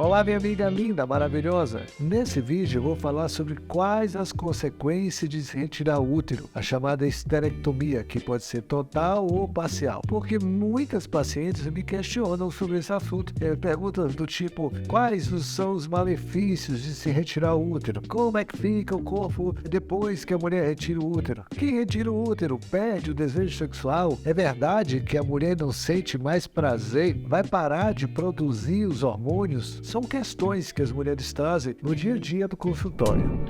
Olá, minha amiga linda, maravilhosa! Nesse vídeo eu vou falar sobre quais as consequências de se retirar o útero, a chamada esterectomia, que pode ser total ou parcial. Porque muitas pacientes me questionam sobre esse assunto. Perguntas do tipo, quais são os malefícios de se retirar o útero? Como é que fica o corpo depois que a mulher retira o útero? Quem retira o útero perde o desejo sexual? É verdade que a mulher não sente mais prazer? Vai parar de produzir os hormônios? São questões que as mulheres trazem no dia a dia do consultório.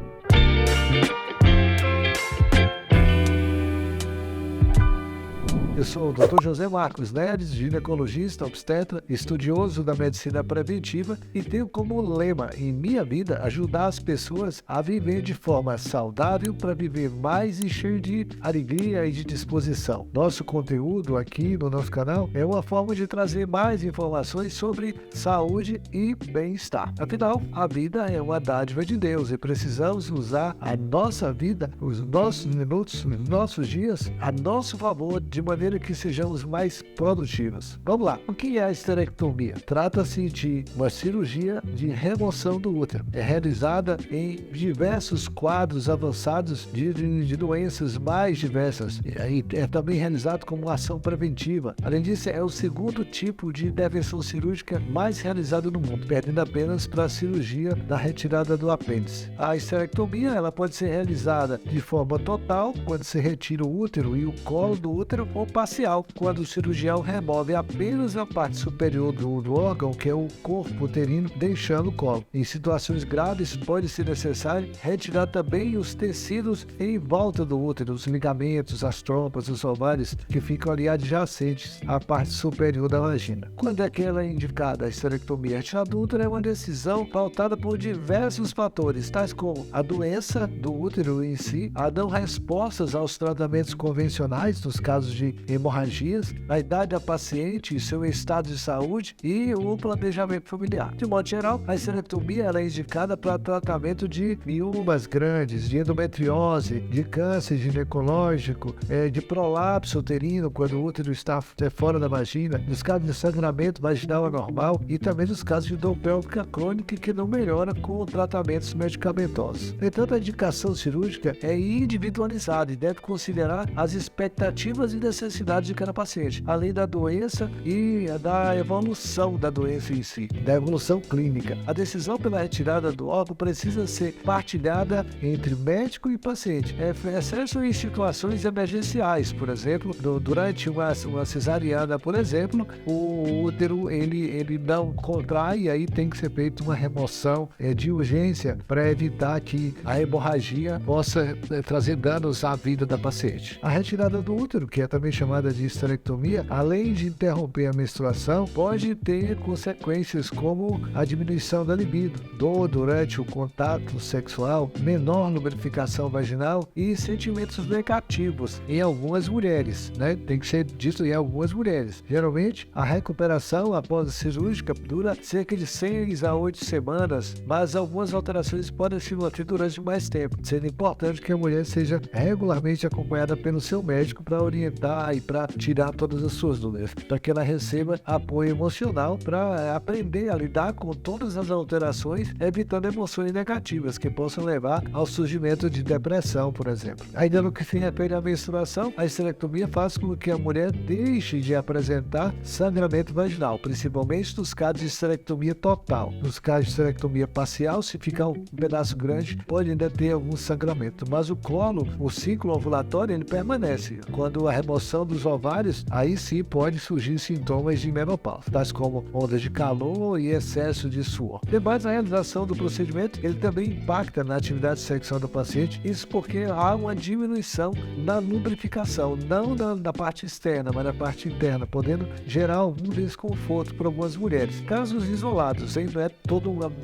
Eu sou o Dr. José Marcos Neres, ginecologista, obstetra, estudioso da medicina preventiva e tenho como lema em minha vida ajudar as pessoas a viver de forma saudável para viver mais e cheio de alegria e de disposição. Nosso conteúdo aqui no nosso canal é uma forma de trazer mais informações sobre saúde e bem-estar. Afinal, a vida é uma dádiva de Deus e precisamos usar a nossa vida, os nossos minutos, os nossos dias a nosso favor de maneira que sejamos mais produtivos. Vamos lá. O que é a esterectomia? Trata-se de uma cirurgia de remoção do útero. É realizada em diversos quadros avançados de doenças mais diversas. É também realizado como ação preventiva. Além disso, é o segundo tipo de intervenção cirúrgica mais realizado no mundo, perdendo apenas para a cirurgia da retirada do apêndice. A esterectomia ela pode ser realizada de forma total, quando se retira o útero e o colo do útero, ou parcial, quando o cirurgião remove apenas a parte superior do órgão, que é o corpo uterino, deixando o colo. Em situações graves, pode ser necessário retirar também os tecidos em volta do útero, os ligamentos, as trompas, os ovários, que ficam ali adjacentes à parte superior da vagina. Quando é que ela é indicada? A esterectomia retirada do útero é uma decisão pautada por diversos fatores, tais como a doença do útero em si, a não respostas aos tratamentos convencionais, nos casos de hemorragias, a idade da paciente e seu estado de saúde e o planejamento familiar. De modo geral, a esterectomia ela é indicada para tratamento de miomas grandes, de endometriose, de câncer ginecológico, de prolapso uterino, quando o útero está fora da vagina, nos casos de sangramento vaginal anormal e também nos casos de dor pélvica crônica que não melhora com tratamentos medicamentosos. No entanto, a indicação cirúrgica é individualizada e deve considerar as expectativas e necessidades de cada paciente, além da doença e da evolução da doença em si, da evolução clínica. A decisão pela retirada do órgão precisa ser partilhada entre médico e paciente, exceto em situações emergenciais, por exemplo, durante uma cesariana, por exemplo, o útero ele não contrai e aí tem que ser feita uma remoção de urgência para evitar que a hemorragia possa trazer danos à vida da paciente. A retirada do útero, que é também chamada de esterectomia, além de interromper a menstruação, pode ter consequências como a diminuição da libido, dor durante o contato sexual, menor lubrificação vaginal e sentimentos negativos em algumas mulheres, né? Tem que ser dito em algumas mulheres. Geralmente, a recuperação após a cirúrgica dura cerca de 6 a 8 semanas, mas algumas alterações podem se manter durante mais tempo, sendo importante que a mulher seja regularmente acompanhada pelo seu médico para orientar e para tirar todas as suas dúvidas, para que ela receba apoio emocional para aprender a lidar com todas as alterações, evitando emoções negativas que possam levar ao surgimento de depressão, por exemplo. Ainda no que se refere à menstruação, a esterectomia faz com que a mulher deixe de apresentar sangramento vaginal, principalmente nos casos de esterectomia total. Nos casos de esterectomia parcial, se ficar um pedaço grande, pode ainda ter algum sangramento, mas o colo, o ciclo ovulatório, ele permanece. Quando a remoção dos ovários, aí sim pode surgir sintomas de menopausa, tais como ondas de calor e excesso de suor. Demais, a realização do procedimento, ele também impacta na atividade sexual do paciente, isso porque há uma diminuição na lubrificação, não na parte externa, mas na parte interna, podendo gerar algum desconforto para algumas mulheres. Casos isolados, não é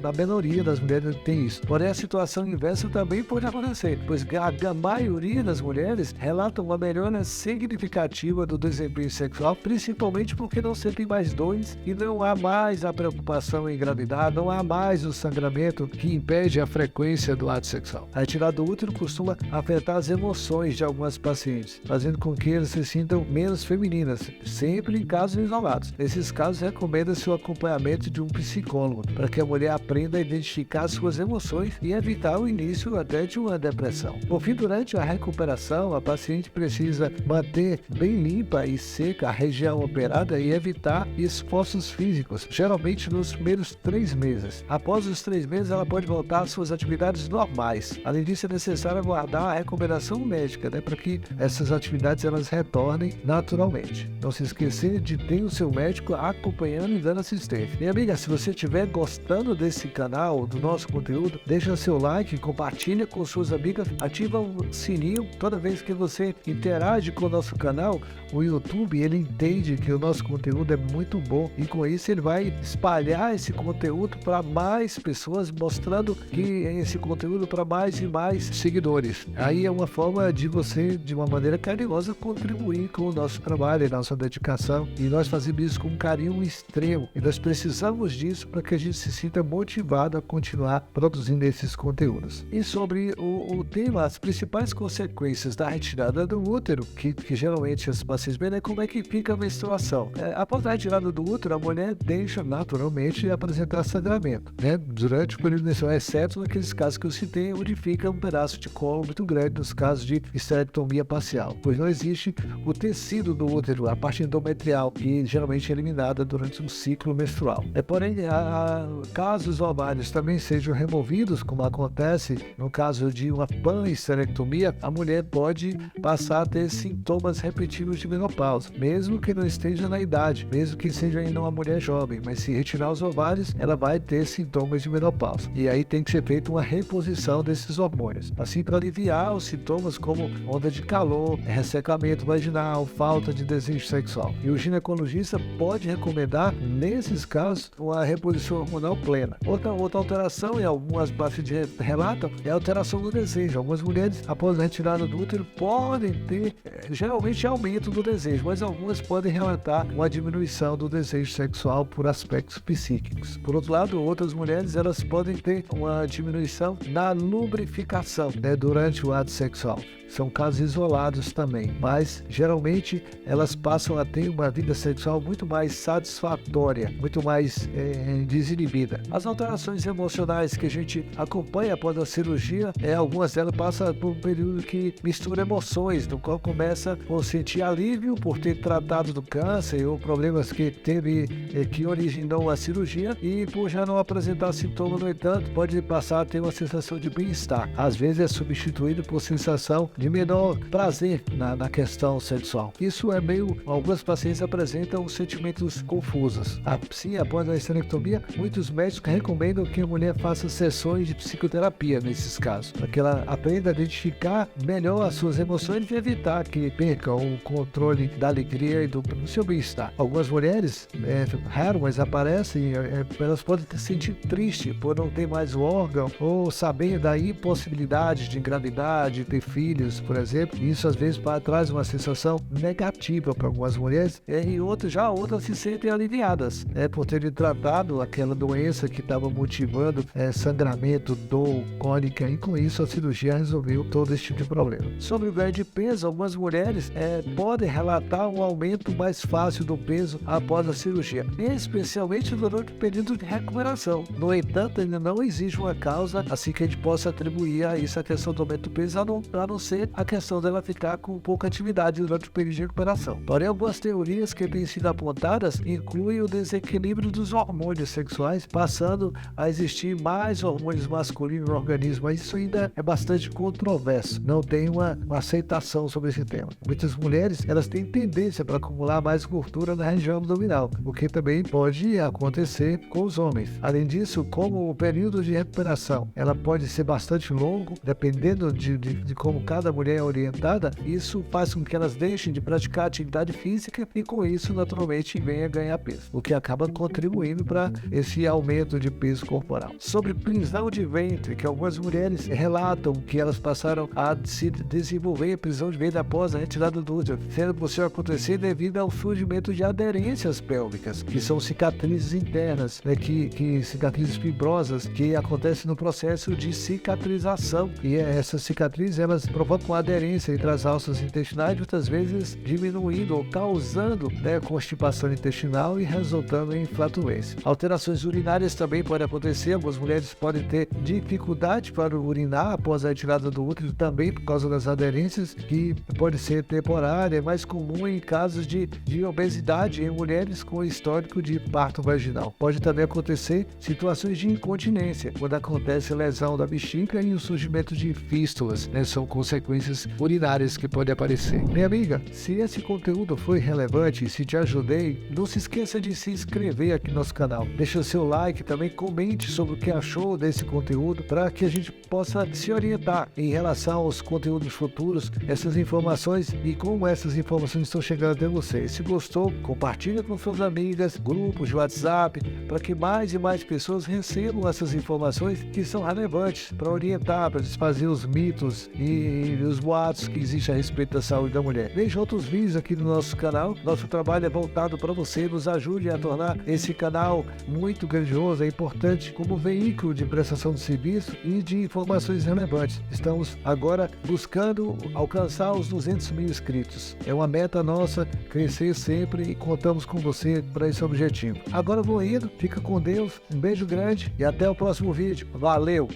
a minoria das mulheres que tem isso. Porém, a situação inversa também pode acontecer, pois a maioria das mulheres relatam uma melhora significativa negativa do desempenho sexual, principalmente porque não sentem mais dores e não há mais a preocupação em engravidar, não há mais o sangramento que impede a frequência do ato sexual. A retirada do útero costuma afetar as emoções de algumas pacientes, fazendo com que elas se sintam menos femininas, sempre em casos isolados. Nesses casos, recomenda-se o acompanhamento de um psicólogo, para que a mulher aprenda a identificar suas emoções e evitar o início até de uma depressão. Por fim, durante a recuperação, a paciente precisa manter bem limpa e seca a região operada e evitar esforços físicos, geralmente nos primeiros 3 meses. Após os 3 meses, ela pode voltar às suas atividades normais. Além disso, é necessário aguardar a recomendação médica, para que essas atividades elas retornem naturalmente. Não se esquecer de ter o seu médico acompanhando e dando assistência. Minha amiga, se você estiver gostando desse canal, do nosso conteúdo, deixa seu like, compartilha com suas amigas, ativa o sininho. Toda vez que você interage com o nosso canal, o YouTube ele entende que o nosso conteúdo é muito bom e com isso ele vai espalhar esse conteúdo para mais pessoas, mostrando que esse conteúdo para mais e mais seguidores. Aí é uma forma de você, de uma maneira carinhosa, contribuir com o nosso trabalho e nossa dedicação, e nós fazemos isso com um carinho extremo e nós precisamos disso para que a gente se sinta motivado a continuar produzindo esses conteúdos. E sobre o tema, as principais consequências da retirada do útero, que geralmente as pacientes veem, é como é que fica a menstruação. Após a retirada do útero, a mulher deixa naturalmente apresentar sangramento, durante o período menstrual, exceto naqueles casos que eu citei, onde fica um pedaço de colo muito grande, nos casos de esterectomia parcial, pois não existe o tecido do útero, a parte endometrial, que geralmente é eliminada durante um ciclo menstrual. Porém, caso os ovários também sejam removidos, como acontece no caso de uma panhisterectomia, a mulher pode passar a ter sintomas repetitivos de menopausa, mesmo que não esteja na idade, mesmo que seja ainda uma mulher jovem, mas se retirar os ovários, ela vai ter sintomas de menopausa. E aí tem que ser feita uma reposição desses hormônios, assim para aliviar os sintomas como onda de calor, ressecamento vaginal, falta de desejo sexual. E o ginecologista pode recomendar, nesses casos, uma reposição hormonal plena. Outra alteração, em algumas pacientes relatam, é a alteração do desejo. Algumas mulheres, após a retirada do útero, podem ter, geralmente, aumento do desejo, mas algumas podem relatar uma diminuição do desejo sexual por aspectos psíquicos. Por outro lado, outras mulheres, elas podem ter uma diminuição na lubrificação, durante o ato sexual. São casos isolados também, mas geralmente elas passam a ter uma vida sexual muito mais satisfatória, muito mais desinibida. As alterações emocionais que a gente acompanha após a cirurgia, algumas delas passam por um período que mistura emoções, no qual começa a sentir alívio por ter tratado do câncer ou problemas que teve, que originou a cirurgia, e por já não apresentar sintomas, no entanto, pode passar a ter uma sensação de bem-estar. Às vezes é substituído por sensação de menor prazer na questão sexual. Isso é meio... Algumas pacientes apresentam sentimentos confusos. Sim, após a esterectomia, muitos médicos recomendam que a mulher faça sessões de psicoterapia nesses casos, para que ela aprenda a identificar melhor as suas emoções e evitar que perca o controle da alegria e do seu bem-estar. Algumas mulheres, raro, mas aparecem, elas podem se sentir tristes por não ter mais o órgão, ou saber da impossibilidade de engravidar, de ter filhos, por exemplo. Isso às vezes traz uma sensação negativa para algumas mulheres, e outras se sentem aliviadas, por terem tratado aquela doença que estava motivando sangramento, dor, cólica, e com isso a cirurgia resolveu todo esse tipo de problema. Sobre o ganho de peso, algumas mulheres podem relatar um aumento mais fácil do peso após a cirurgia, especialmente durante o período de recuperação. No entanto, ainda não existe uma causa assim que a gente possa atribuir a isso a questão do aumento do peso, a não ser a questão dela ficar com pouca atividade durante o período de recuperação. Porém, algumas teorias que têm sido apontadas incluem o desequilíbrio dos hormônios sexuais, passando a existir mais hormônios masculinos no organismo, mas isso ainda é bastante controverso, não tem uma aceitação sobre esse tema. Muitas mulheres, elas têm tendência para acumular mais gordura na região abdominal, o que também pode acontecer com os homens. Além disso, como o período de recuperação, ela pode ser bastante longo, dependendo de como cada mulher é orientada, isso faz com que elas deixem de praticar atividade física e com isso naturalmente venha ganhar peso, o que acaba contribuindo para esse aumento de peso corporal. Sobre prisão de ventre, que algumas mulheres relatam que elas passaram a se desenvolver prisão de ventre após a retirada do refúgio, sendo possível acontecer devido ao surgimento de aderências pélvicas, que são cicatrizes internas, né, cicatrizes fibrosas, que acontecem no processo de cicatrização. E essas cicatrizes, elas provocam aderência entre as alças intestinais, muitas vezes diminuindo ou causando, né, constipação intestinal e resultando em flatulência. Alterações urinárias também podem acontecer. Algumas mulheres podem ter dificuldade para urinar após a retirada do útero, também por causa das aderências, que pode ser temporária, é mais comum em casos de obesidade em mulheres com histórico de parto vaginal. Pode também acontecer situações de incontinência, quando acontece lesão da bexiga e o surgimento de fístulas, né? São consequências urinárias que podem aparecer. Minha amiga, se esse conteúdo foi relevante e se te ajudei, não se esqueça de se inscrever aqui no nosso canal. Deixa o seu like, também comente sobre o que achou desse conteúdo, para que a gente possa se orientar em relação aos conteúdos futuros, essas informações e como essas informações estão chegando até você. Se gostou, compartilha com suas amigas, grupos de WhatsApp, para que mais e mais pessoas recebam essas informações que são relevantes para orientar, para desfazer os mitos e os boatos que existem a respeito da saúde da mulher. Veja outros vídeos aqui no nosso canal. Nosso trabalho é voltado para você. Nos ajude a tornar esse canal muito grandioso, é importante como veículo de prestação de serviço e de informações relevantes. Estamos agora buscando alcançar os 200 mil inscritos. É uma meta nossa, crescer sempre, e contamos com você para esse objetivo. Agora eu vou indo, fica com Deus, um beijo grande e até o próximo vídeo. Valeu!